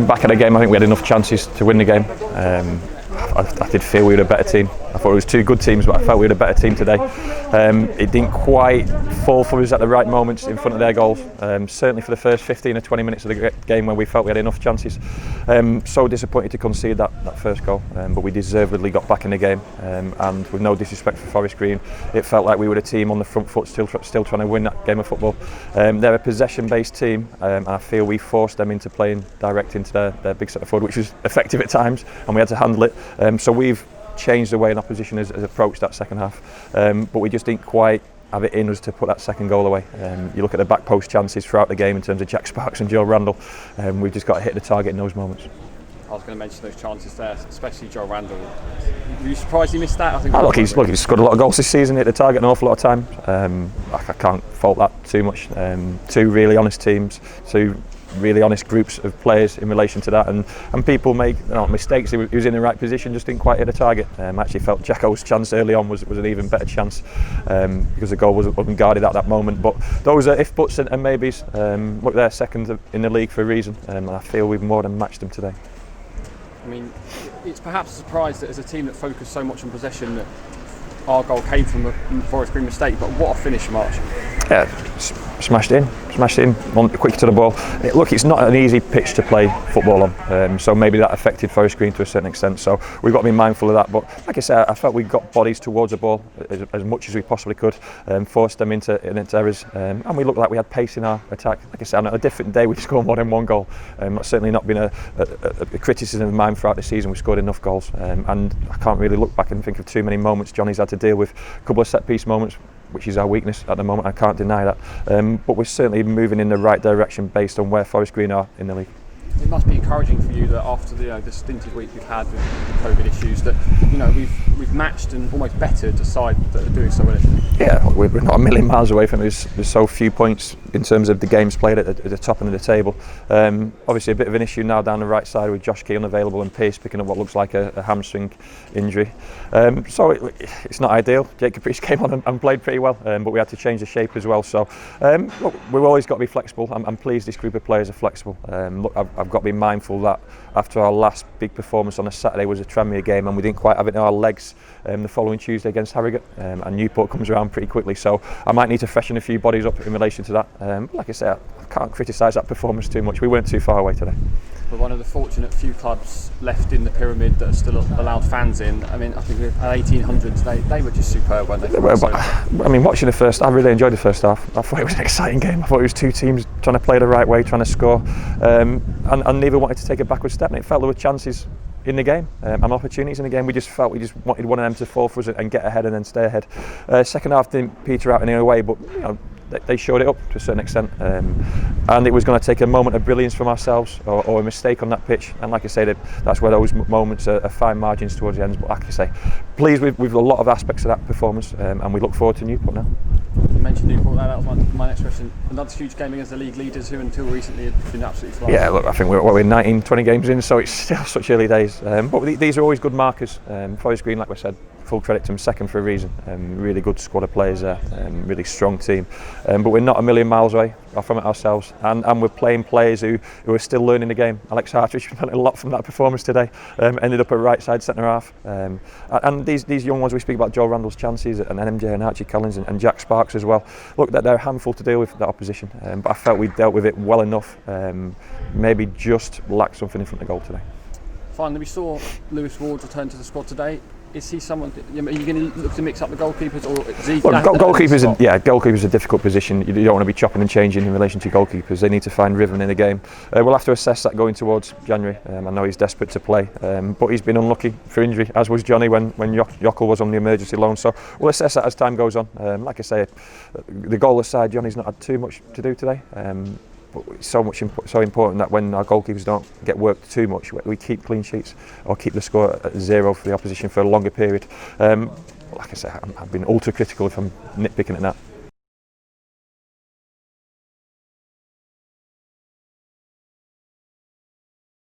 Back at the game, I think we had enough chances to win the game. I did feel we were a better team. I thought it was two good teams, but I felt we were a better team today. It didn't quite fall for us at the right moments in front of their goals. Certainly for the first 15 or 20 minutes of the game where we felt we had enough chances. So disappointed to concede that first goal, but we deservedly got back in the game. And with no disrespect for Forest Green, it felt like we were a team on the front foot, still trying to win that game of football. They're a possession-based team, and I feel we forced them into playing direct into their big centre forward, which was effective at times, and we had to handle it. So we've changed the way an opposition has approached that second half, but we just didn't quite have it in us to put that second goal away. You look at the back post chances throughout the game in terms of Jack Sparks and Joe Randall, we've just got to hit the target in those moments. I was going to mention those chances there, especially Joe Randall. Were you surprised he missed that? I think. He's scored a lot of goals this season, hit the target an awful lot of times. I can't fault that too much. Two really honest teams, two really honest groups of players in relation to that, and people make mistakes. He was in the right position, just didn't quite hit the target. I actually felt Jacko's chance early on was an even better chance because the goal wasn't guarded at that moment. But those are if buts and maybes. Look, they're second in the league for a reason, and I feel we've more than matched them today. I mean, it's perhaps a surprise that as a team that focused so much on possession that our goal came from a Forest Green mistake, but what a finish, March. Yeah, smashed in, quick to the ball. Look, it's not an easy pitch to play football on, so maybe that affected Forest Green to a certain extent, so we've got to be mindful of that. But like I said, I felt we got bodies towards the ball as much as we possibly could, forced them into errors, and we looked like we had pace in our attack. Like I said, on a different day we'd score more than one goal. That's certainly not been a criticism of mine throughout the season. We scored enough goals, and I can't really look back and think of too many moments Johnny's had to deal with. A couple of set piece moments, which is our weakness at the moment, I can't deny that, but we're certainly moving in the right direction based on where Forest Green are in the league. It must be encouraging for you that after the stinted week we've had with the COVID issues, that we've matched and almost bettered the side that are doing so well. Yeah, we're not a million miles away from it. There's so few points in terms of the games played at the top end of the table. Obviously a bit of an issue now down the right side with Josh Key unavailable and Pearce picking up what looks like a hamstring injury. So it's not ideal. Jake Caprice came on and played pretty well, but we had to change the shape as well. So look, we've always got to be flexible. I'm pleased this group of players are flexible. Look, I've got to be mindful that after our last big performance on a Saturday was a Tranmere game, and we didn't quite have it in our legs the following Tuesday against Harrogate, and Newport comes around pretty quickly, so I might need to freshen a few bodies up in relation to that. Like I say, I can't criticise that performance too much. We weren't too far away today. We're one of the fortunate few clubs left in the pyramid that are still allowed fans in. I mean, I think at 1800 they were just superb, weren't they? I mean, watching the first, I really enjoyed the first half. I thought it was an exciting game. I thought it was two teams trying to play the right way, trying to score, and neither wanted to take a backward step, and it felt there were chances in the game and opportunities in the game. We just wanted one of them to fall for us and get ahead and then stay ahead. Second half didn't peter out in any way, but they showed it up to a certain extent, and it was going to take a moment of brilliance from ourselves or a mistake on that pitch, and like I say, that's where those moments are fine margins towards the end. But like I say, pleased with a lot of aspects of that performance, and we look forward to Newport now. You mentioned Newport there, that was my next question. Another huge game against the league leaders who until recently had been absolutely flying. Yeah, look, I think we're 19, 20 games in, so it's still such early days, but these are always good markers. Forest Green, like I said, full credit to them, second for a reason. Really good squad of players there, really strong team, but we're not a million miles away from it ourselves, and we're playing players who are still learning the game. Alex Hartridge learned a lot from that performance today, ended up at right side centre half, and these young ones, we speak about Joe Randall's chances and MJ and Archie Collins and Jack Sparks as well. Look, they're a handful to deal with, that opposition, but I felt we dealt with it well enough, maybe just lacked something in front of the goal today. Finally, we saw Lewis Ward return to the squad today. Is he someone? Are you going to look to mix up the goalkeepers, or is he? Well, goalkeepers are a difficult position. You don't want to be chopping and changing in relation to goalkeepers. They need to find rhythm in the game. We'll have to assess that going towards January. I know he's desperate to play, but he's been unlucky for injury, as was Johnny when Yockel was on the emergency loan. So we'll assess that as time goes on. Like I say, the goalless side, Johnny's not had too much to do today. But it's so important that when our goalkeepers don't get worked too much, we keep clean sheets or keep the score at 0 for the opposition for a longer period. Like I say, I've been ultra critical if I'm nitpicking at that.